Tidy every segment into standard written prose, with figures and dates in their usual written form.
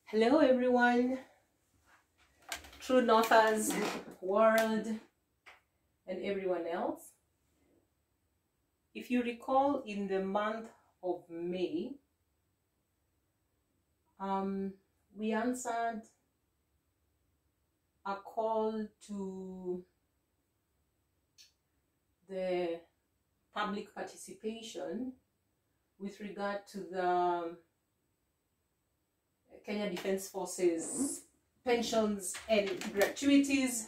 Hello everyone, True Northers world and everyone else. If you recall, in the month of May, we answered a call to the public participation with regard to the Kenya Defence Forces Pensions and Gratuities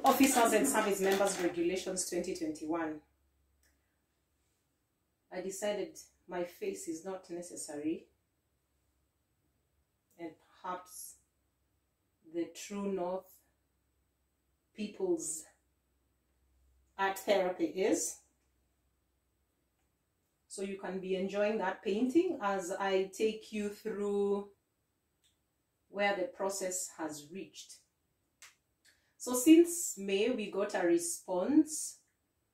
Officers and Service Members Regulations 2021. I decided my face is not necessary, and perhaps the True North people's art therapy is. So you can be enjoying that painting as I take you through where the process has reached. So since May, we got a response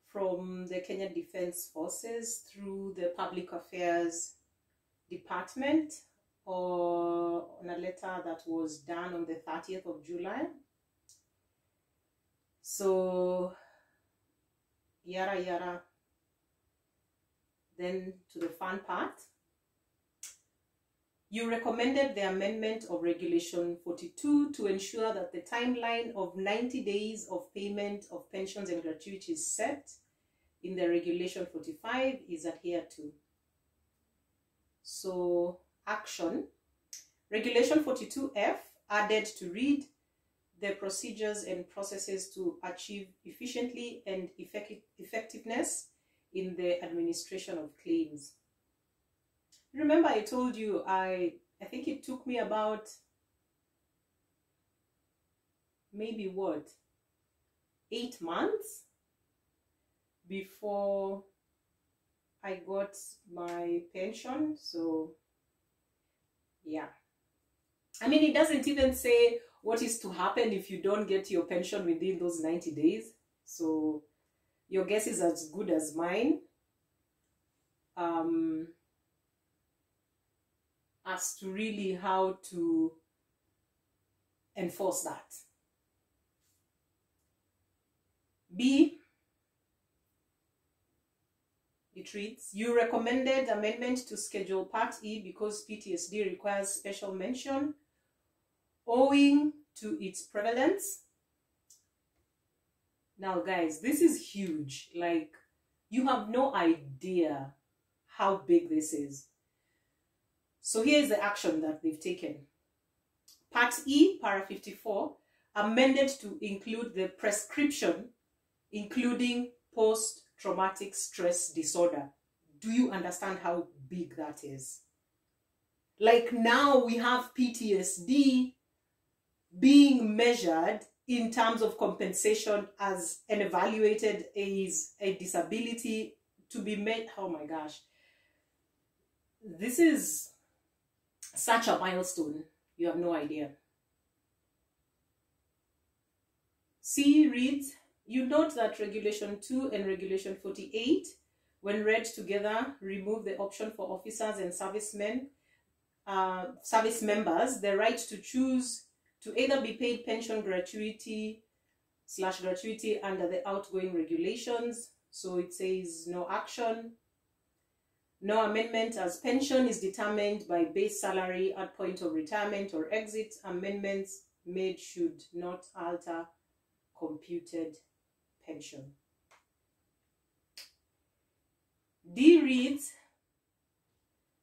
from the Kenya Defence Forces through the Public Affairs Department or on a letter that was done on the 30th of July. So yara yara. Then to the fun part. You recommended the amendment of Regulation 42 to ensure that the timeline of 90 days of payment of pensions and gratuities set in the Regulation 45 is adhered to. So, action. Regulation 42F added to read the procedures and processes to achieve efficiently and effectiveness in the administration of claims. Remember, I told you, I think it took me about maybe 8 months before I got my pension. So yeah, I mean, it doesn't even say what is to happen if you don't get your pension within those 90 days. So your guess is as good as mine. As to really how to enforce that. B, it reads, you recommended amendment to Schedule Part E because PTSD requires special mention owing to its prevalence. Now guys, this is huge. Like, you have no idea how big this is. So here is the action that they've taken. Part E, para 54, amended to include the prescription, including post-traumatic stress disorder. Do you understand how big that is? Like, now we have PTSD being measured in terms of compensation as an evaluated as a disability to be made. Oh my gosh. This is such a milestone, you have no idea. C reads, you note that Regulation 2 and Regulation 48, when read together, remove the option for officers and service members the right to choose to either be paid pension gratuity / under the outgoing regulations. So it says no action. No amendment, as pension is determined by base salary at point of retirement or exit. Amendments made should not alter computed pension. D reads,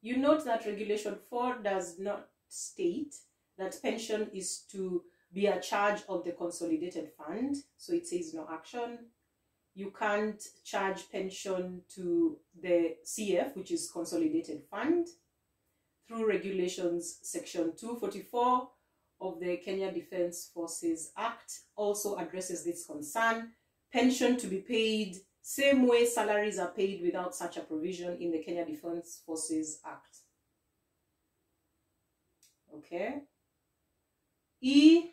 you note that Regulation 4 does not state that pension is to be a charge of the consolidated fund. So it says no action. You can't charge pension to the CF, which is Consolidated Fund, through Regulations Section 244 of the Kenya Defence Forces Act also addresses this concern. Pension to be paid same way salaries are paid without such a provision in the Kenya Defence Forces Act. Okay. E,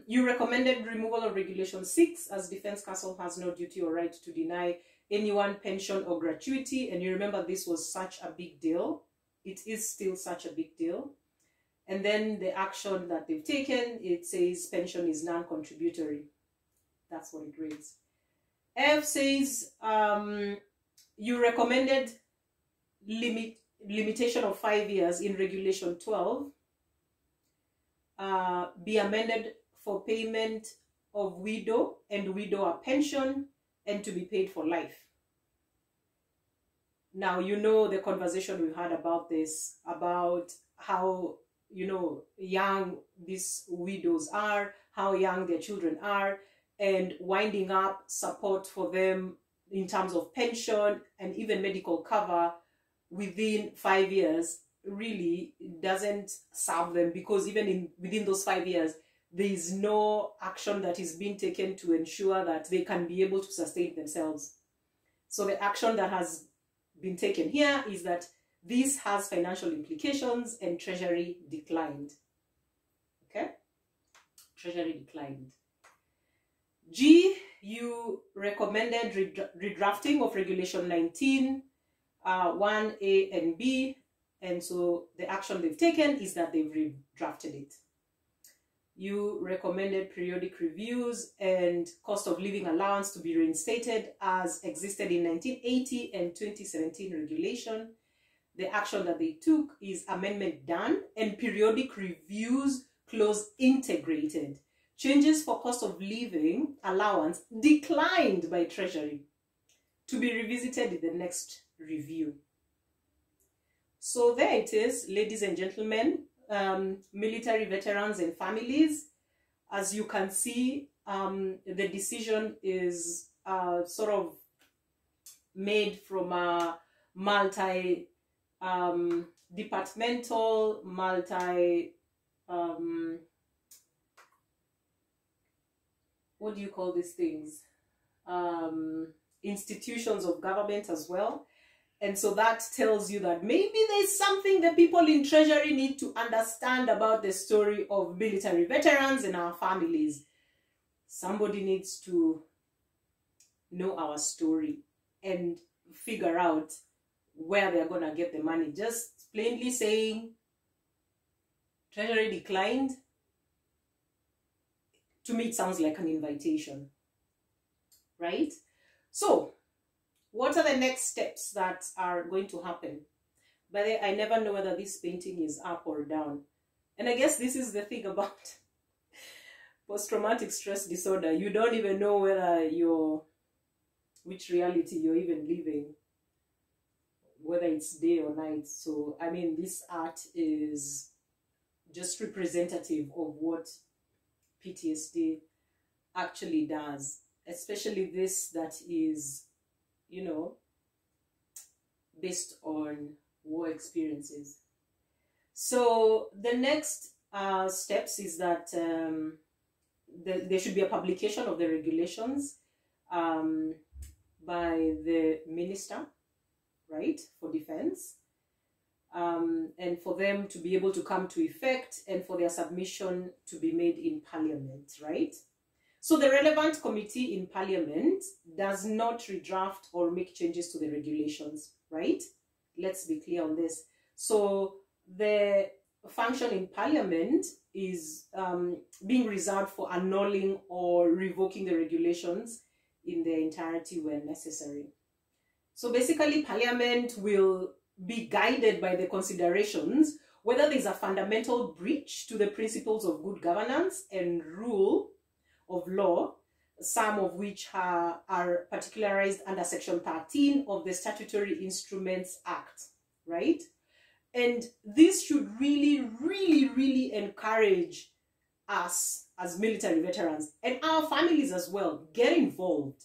you recommended removal of Regulation 6 as Defence Council has no duty or right to deny anyone pension or gratuity. And you remember this was such a big deal it is still such a big deal. And then the action that they've taken, it says pension is non-contributory. That's what it reads. F says you recommended limitation of 5 years in Regulation 12 be amended for payment of widow and widower pension and to be paid for life. Now, you know the conversation we've had about this, about how, you know, young these widows are, how young their children are, and winding up support for them in terms of pension and even medical cover within 5 years really doesn't serve them, because even within those 5 years, there is no action that is being taken to ensure that they can be able to sustain themselves. So the action that has been taken here is that this has financial implications and Treasury declined. Okay? Treasury declined. G, you recommended redrafting of Regulation 19, 1A and B, and so the action they've taken is that they've redrafted it. You recommended periodic reviews and cost of living allowance to be reinstated as existed in 1980 and 2017 regulation. The action that they took is amendment done and periodic reviews clause integrated. Changes for cost of living allowance declined by Treasury to be revisited in the next review. So there it is, ladies and gentlemen, military veterans and families. As you can see, the decision is sort of made from a multi-departmental, what do you call these things? Institutions of government as well. And so that tells you that maybe there's something the people in Treasury need to understand about the story of military veterans and our families. Somebody needs to know our story and figure out where they're going to get the money. Just plainly saying Treasury declined, to me it sounds like an invitation, right? So what are the next steps that are going to happen? By the way, I never know whether this painting is up or down. And I guess this is the thing about post-traumatic stress disorder. You don't even know whether which reality you're even living, whether it's day or night. So, I mean, this art is just representative of what PTSD actually does, especially this that is, you know, based on war experiences. So the next steps is that there should be a publication of the regulations by the minister, right, for defense, and for them to be able to come to effect and for their submission to be made in Parliament, right? So the relevant committee in Parliament does not redraft or make changes to the regulations, right? Let's be clear on this. So the function in Parliament is being reserved for annulling or revoking the regulations in their entirety when necessary. So basically, Parliament will be guided by the considerations whether there's a fundamental breach to the principles of good governance and rule of law, some of which are particularized under Section 13 of the Statutory Instruments Act, right? And this should really, really, really encourage us as military veterans and our families as well. Get involved.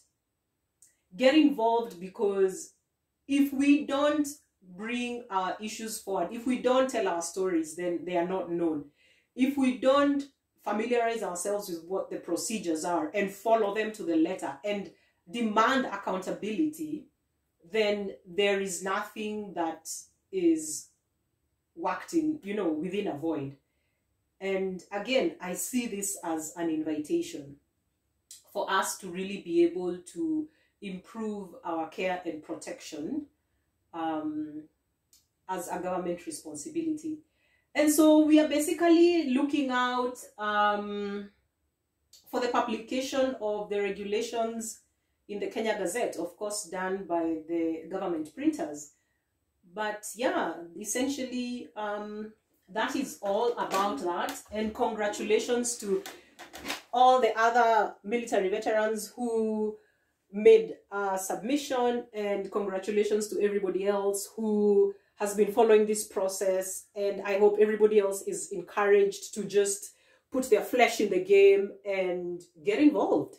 Get involved, because if we don't bring our issues forward, if we don't tell our stories, then they are not known. If we don't familiarize ourselves with what the procedures are and follow them to the letter and demand accountability, then there is nothing that is worked in, you know, within a void. And again, I see this as an invitation for us to really be able to improve our care and protection as a government responsibility. And so we are basically looking out for the publication of the regulations in the Kenya Gazette, of course, done by the government printers. But yeah, essentially, that is all about that. And congratulations to all the other military veterans who made a submission, and congratulations to everybody else who has been following this process. And I hope everybody else is encouraged to just put their flesh in the game and get involved.